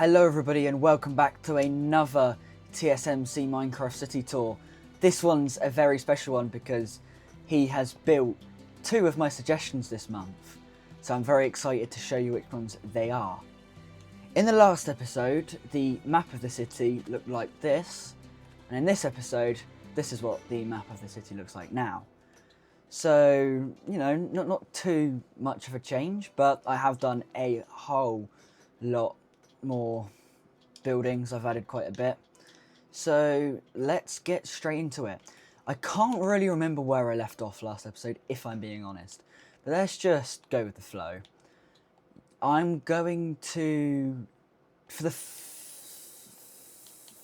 Hello everybody and welcome back to another TSMC Minecraft City Tour. This one's a very special one because he has built two of my suggestions this month. So I'm very excited to show you which ones they are. In the last episode, the map of the city looked like this. And in this episode, this is what the map of the city looks like now. So, you know, not too much of a change, but I have done a whole lot more buildings. I've added quite a bit. So let's get straight into it. I can't really remember where I left off last episode, if I'm being honest. But let's just go with the flow. I'm going to,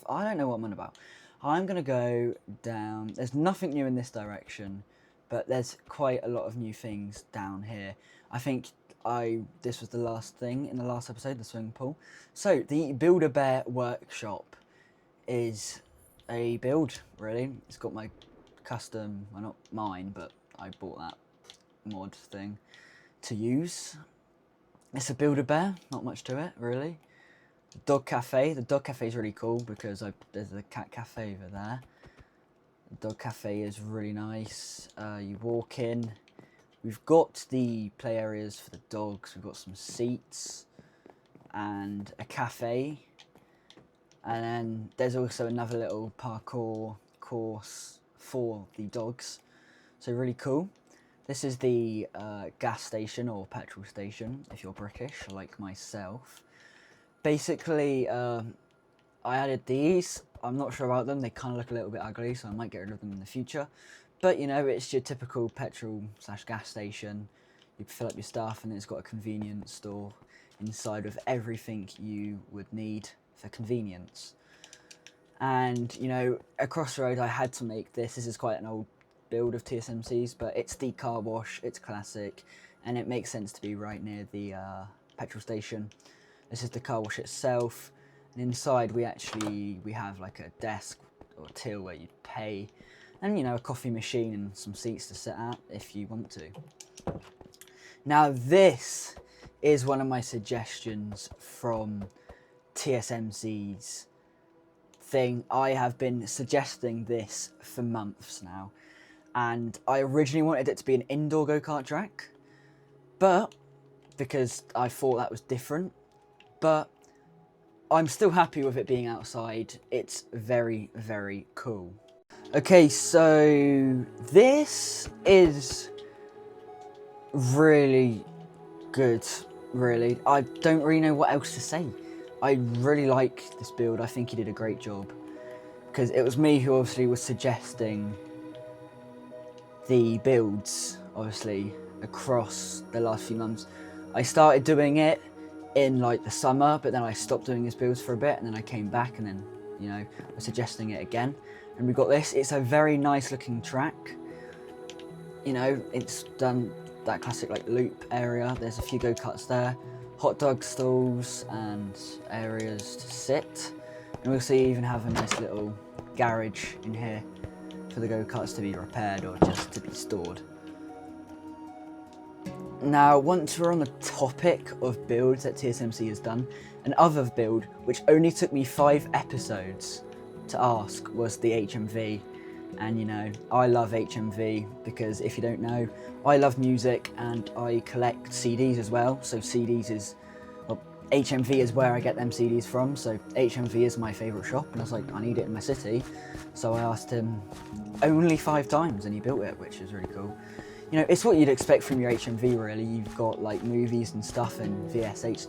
I don't know what I'm on about. I'm going to go down. There's nothing new in this direction, but there's quite a lot of new things down here. I think this was the last thing in the last episode, the swimming pool. So the Build-A-Bear workshop is a build, really. It's got my custom, well, not mine, but I bought that mod thing to use. It's a Build-A-Bear, not much to it, really. The dog cafe. The dog cafe is really cool because there's a cat cafe over there. The dog cafe is really nice. You walk in. We've got the play areas for the dogs. We've got some seats and a cafe. And then there's also another little parkour course for the dogs. So really cool. This is the gas station or petrol station, if you're British, like myself. Basically, I added these. I'm not sure about them. They kind of look a little bit ugly, so I might get rid of them in the future. But, you know, it's your typical petrol/gas station. You fill up your stuff and it's got a convenience store inside of everything you would need for convenience. And, you know, across the road I had to make this. This is quite an old build of TSMC's, but it's the car wash. It's classic and it makes sense to be right near the petrol station. This is the car wash itself. And inside we have like a desk or till where you pay. And, you know, a coffee machine and some seats to sit at if you want to. Now, this is one of my suggestions from TSMC's thing. I have been suggesting this for months now. And I originally wanted it to be an indoor go-kart track. But, because I thought that was different. But I'm still happy with it being outside. It's very, very cool. Okay, so this is really good, really. I don't really know what else to say. I really like this build. I think he did a great job. Because it was me who obviously was suggesting the builds, obviously, across the last few months. I started doing it in like the summer, but then I stopped doing his builds for a bit, and then I came back and then, you know, was suggesting it again. And we've got this. It's a very nice looking track. You know, it's done that classic like loop area. There's a few go-karts there. Hot dog stalls and areas to sit. And we'll see even have a nice little garage in here for the go-karts to be repaired or just to be stored. Now, once we're on the topic of builds that TSMC has done, another build which only took me 5 episodes to ask was the HMV. And, you know, I love HMV because, if you don't know, I love music and I collect CDs as well. So CDs is, well, HMV is where I get them CDs from. So HMV is my favourite shop, and I was like, I need it in my city. So I asked him only 5 times and he built it, which is really cool. You know, it's what you'd expect from your HMV, really. You've got like movies and stuff and VHS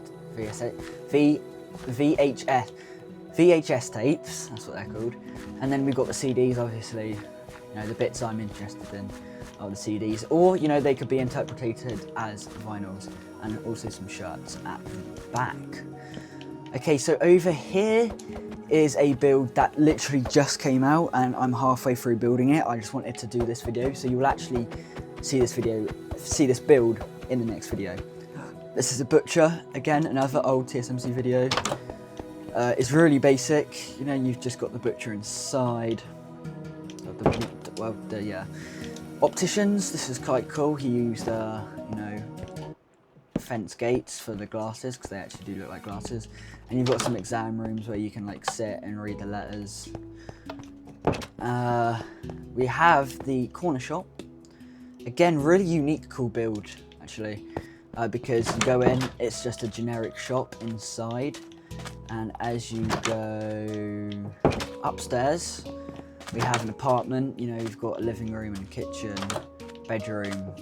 tapes, that's what they're called. And then we've got the CDs, obviously. You know, the bits I'm interested in are the CDs. Or, you know, they could be interpreted as vinyls, and also some shirts at the back. Okay, so over here is a build that literally just came out, and I'm halfway through building it. I just wanted to do this video, so you will actually see this build in the next video. This is a butcher, again, another old TSMC video. It's really basic, you know, you've just got the butcher inside. Opticians, this is quite cool. He used, you know, fence gates for the glasses, because they actually do look like glasses. And you've got some exam rooms where you can like sit and read the letters. We have the corner shop. Again, really unique, cool build actually, because you go in, it's just a generic shop inside, and as you go upstairs, we have an apartment. You know, you've got a living room and kitchen, bedroom,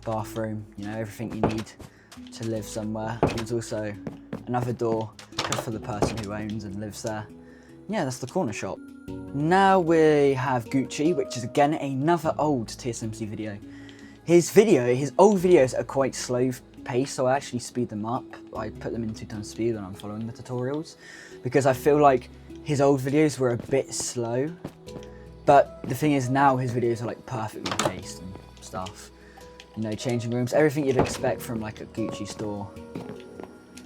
bathroom, you know, everything you need to live somewhere. There's also another door just for the person who owns and lives there. Yeah, that's the corner shop. Now we have Gucci, which is again another old TSMC video. His old videos are quite slow paced, so I actually speed them up. I put them in 2x speed when I'm following the tutorials, because I feel like his old videos were a bit slow. But the thing is, now his videos are like perfectly paced and stuff. You know, changing rooms, everything you'd expect from like a Gucci store.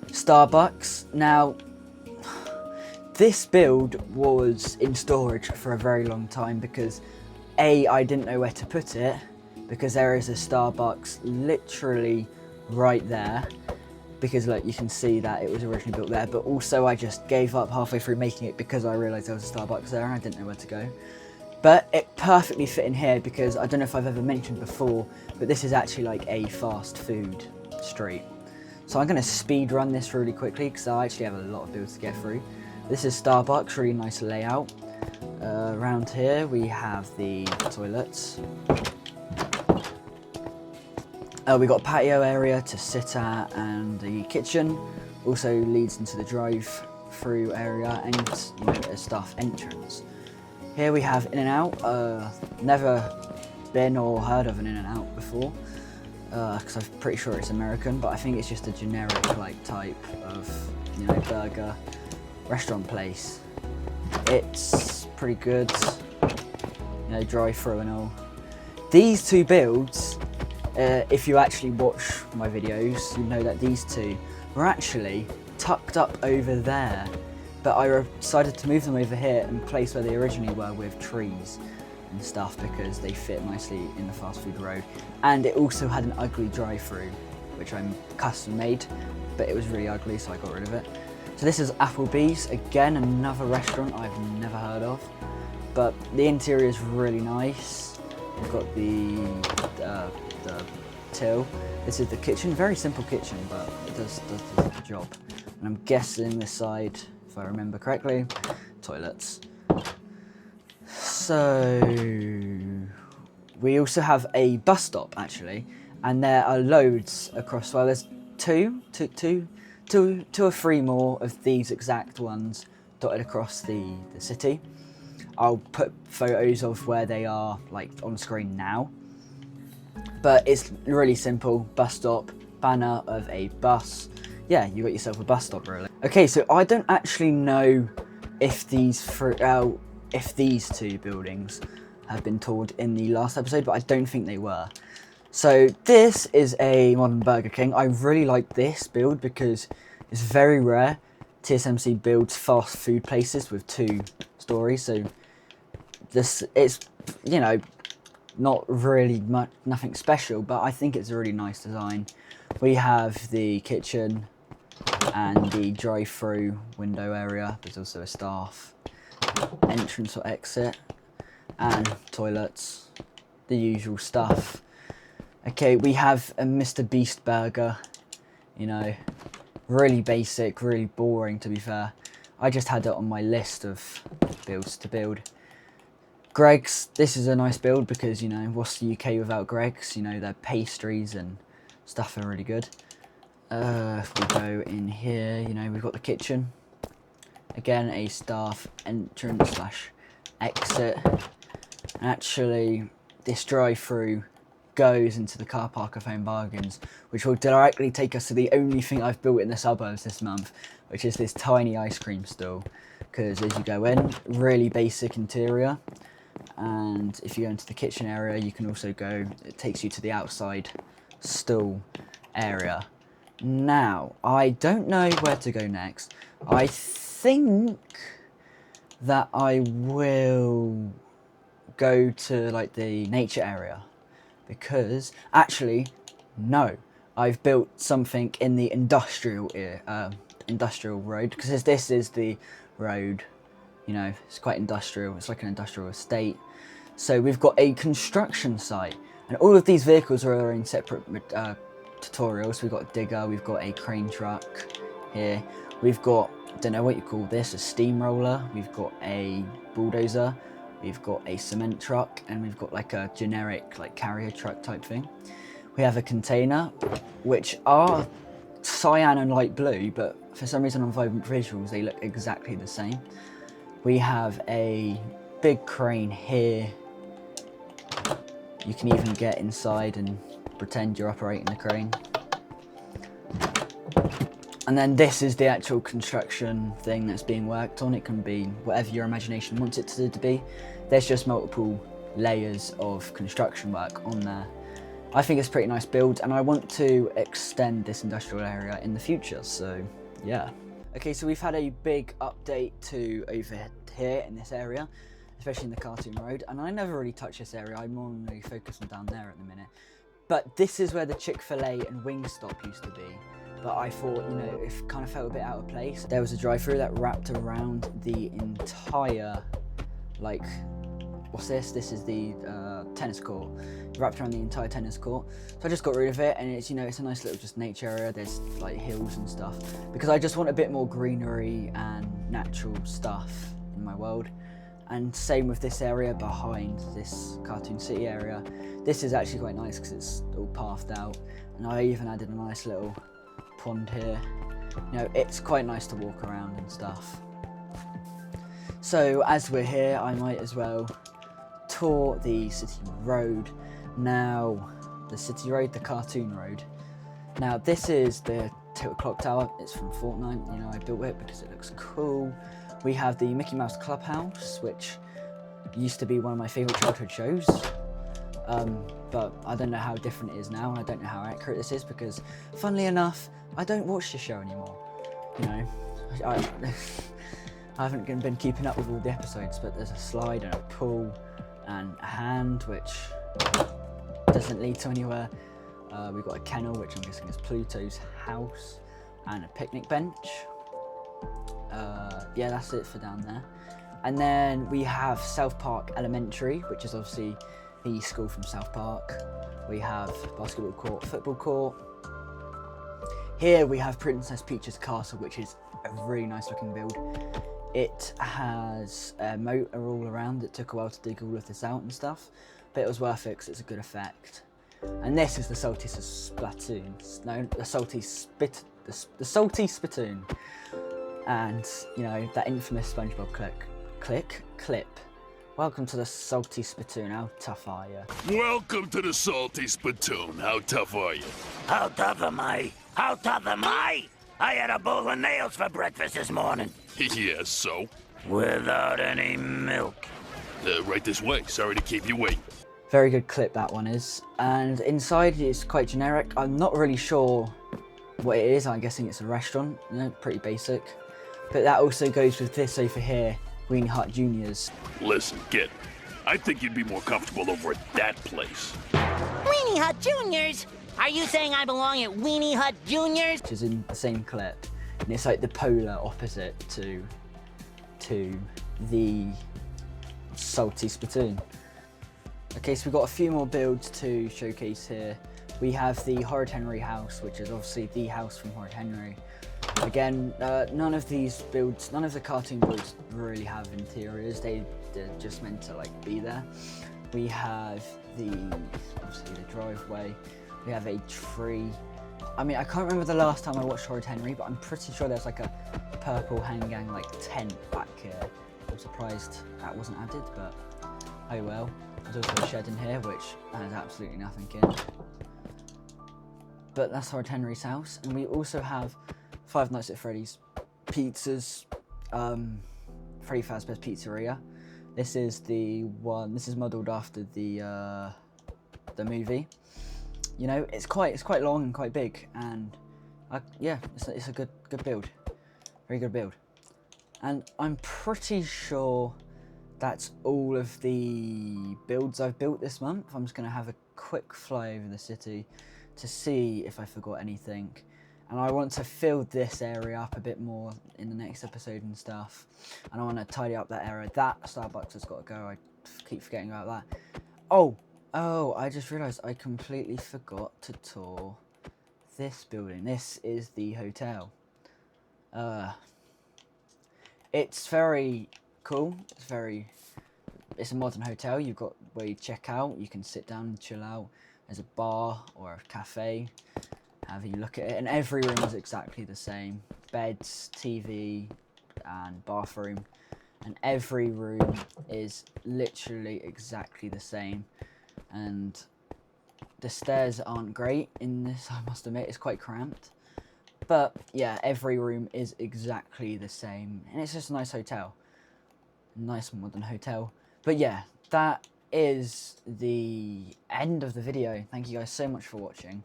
Starbucks. Now, this build was in storage for a very long time because I didn't know where to put it, because there is a Starbucks literally right there, because like you can see that it was originally built there, but also I just gave up halfway through making it because I realised there was a Starbucks there and I didn't know where to go. But it perfectly fit in here because I don't know if I've ever mentioned before, but this is actually like a fast food street. So I'm going to speed run this really quickly because I actually have a lot of builds to get through. This is Starbucks, really nice layout. Around here we have the toilets. We got a patio area to sit at, and the kitchen also leads into the drive-through area and, you know, a staff entrance. Here we have In-N-Out. Never been or heard of an In-N-Out before, because I'm pretty sure it's American, but I think it's just a generic like type of, you know, burger restaurant place. It's pretty good, you know, drive-through and all. These two builds, if you actually watch my videos, you know that these two were actually tucked up over there, but I decided to move them over here and place where they originally were with trees and stuff, because they fit nicely in the fast food road. And it also had an ugly drive-through, which I custom made, but it was really ugly, so I got rid of it. So this is Applebee's, again another restaurant I've never heard of, but the interior is really nice. We've got the till. This is the kitchen, very simple kitchen, but it does the job. And I'm guessing this side, if I remember correctly, toilets. So we also have a bus stop actually, and there are loads across. Well, there's two or three more of these exact ones dotted across the city. I'll put photos of where they are like on screen now. But it's really simple, bus stop, banner of a bus. Yeah, you got yourself a bus stop really. Okay, so I don't actually know if these two buildings have been toured in the last episode, but I don't think they were. So this is a modern Burger King. I really like this build because it's very rare. TSMC builds fast food places with 2 stories, so this it's, you know, not really much, nothing special, but I think it's a really nice design. We have the kitchen and the drive-through window area. There's also a staff entrance or exit and toilets, the usual stuff. Okay, we have a Mr. Beast burger, you know, really basic, really boring to be fair. I just had it on my list of builds to build. Greggs, this is a nice build because, you know, what's the UK without Greggs? You know, their pastries and stuff are really good. If we go in here, you know, we've got the kitchen. Again, a staff entrance slash exit. Actually, this drive-through goes into the car park of Home Bargains, which will directly take us to the only thing I've built in the suburbs this month, which is this tiny ice cream stall. Because as you go in, really basic interior. And if you go into the kitchen area, you can also go, it takes you to the outside stall area. Now, I don't know where to go next. I think that I will go to like the nature area, because actually, no, I've built something in the industrial road, because this is the road, you know, it's quite industrial, it's like an industrial estate. So we've got a construction site, and all of these vehicles are in separate tutorials. We've got a digger, we've got a crane truck here, we've got, don't know what you call this, a steamroller, we've got a bulldozer, we've got a cement truck, and we've got like a generic like carrier truck type thing. We have a container, which are cyan and light blue, but for some reason on Vibrant Visuals they look exactly the same. We have a big crane here. You can even get inside and pretend you're operating the crane. And then this is the actual construction thing that's being worked on. It can be whatever your imagination wants it to be. There's just multiple layers of construction work on there. I think it's a pretty nice build, and I want to extend this industrial area in the future, so yeah. Okay, so we've had a big update to over here in this area, especially in the Cartoon Road, and I never really touch this area. I'm more really focused on down there at the minute. But this is where the Chick-fil-A and Wingstop used to be. But I thought, you know, it kind of felt a bit out of place. There was a drive-through that wrapped around the entire, like, what's this? This is the tennis court. It wrapped around the entire tennis court. So I just got rid of it, and it's, you know, it's a nice little just nature area. There's like hills and stuff, because I just want a bit more greenery and natural stuff in my world. And same with this area behind this Cartoon City area. This is actually quite nice because it's all pathed out, and I even added a nice little pond here. You know, it's quite nice to walk around and stuff. So as we're here, I might as well tour the city road. Now, the city road, the Cartoon Road. Now, this is the clock tower. It's from Fortnite. You know, I built it because it looks cool. We have the Mickey Mouse Clubhouse, which used to be one of my favourite childhood shows. But I don't know how different it is now, and I don't know how accurate this is, because, funnily enough, I don't watch the show anymore. You know, I haven't been keeping up with all the episodes, but there's a slide and a pool and a hand, which doesn't lead to anywhere. We've got a kennel, which I'm guessing is Pluto's house, and a picnic bench. Yeah, that's it for down there. And then we have South Park Elementary, which is obviously the school from South Park. We have basketball court, football court. Here we have Princess Peach's castle, which is a really nice looking build. It has a moat all around. It took a while to dig all of this out and stuff, but it was worth it because it's a good effect. And this is the salty Spitoon. No, the salty Spitoon. And, you know, that infamous SpongeBob clip. Welcome to the salty Spitoon. How tough are you? Welcome to the salty Spitoon. How tough are you? How tough am I? How tough am I? I had a bowl of nails for breakfast this morning. Yes, so? Without any milk. Right this way. Sorry to keep you waiting. Very good clip that one is. And inside it's quite generic. I'm not really sure what it is. I'm guessing it's a restaurant. You know, pretty basic. But that also goes with this over here, Weenie Hut Jrs. Listen, kid. I think you'd be more comfortable over at that place. Weenie Hut Jrs? Are you saying I belong at Weenie Hut Jrs? Which is in the same clip. And it's like the polar opposite to the salty Spitoon. Okay, so we've got a few more builds to showcase here. We have the Horrid Henry house, which is obviously the house from Horrid Henry. Again, none of the cartoon builds really have interiors. They're just meant to like be there. We have obviously the driveway. We have a tree. I mean, I can't remember the last time I watched Horrid Henry, but I'm pretty sure there's like a purple hang-gang like tent back here. I'm surprised that wasn't added, but oh well. There's also a shed in here, which has absolutely nothing in. But that's Horrid Henry's house, and we also have Five Nights at Freddy's pizzas, Freddy Fazbear's Pizzeria. This is the one. This is modelled after the movie. You know, it's quite long and quite big, and yeah, it's a good build, very good build. And I'm pretty sure that's all of the builds I've built this month. I'm just gonna have a quick fly over the city to see if I forgot anything. And I want to fill this area up a bit more in the next episode and stuff. And I want to tidy up that area. That Starbucks has got to go. I keep forgetting about that. Oh, I just realised I completely forgot to tour this building. This is the hotel. It's very cool. It's a modern hotel. You've got where you check out. You can sit down and chill out. There's a bar or a cafe, however you look at it. And every room is exactly the same. Beds, TV, and bathroom. And every room is literally exactly the same. And the stairs aren't great in this, I must admit. It's quite cramped. But yeah, every room is exactly the same. And it's just a nice hotel. Nice modern hotel. But yeah, that is the end of the video. Thank you guys so much for watching.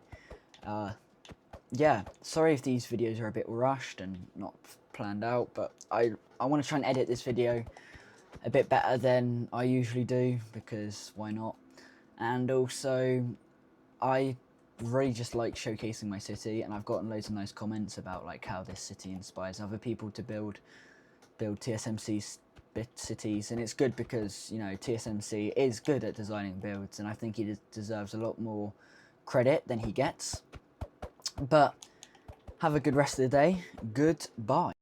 Yeah, sorry if these videos are a bit rushed and not planned out, but I want to try and edit this video a bit better than I usually do, because why not? And also, I really just like showcasing my city, and I've gotten loads of nice comments about like how this city inspires other people to build TSMC cities, and it's good because, you know, TSMC is good at designing builds, and I think he deserves a lot more credit than he gets. But have a good rest of the day. Goodbye.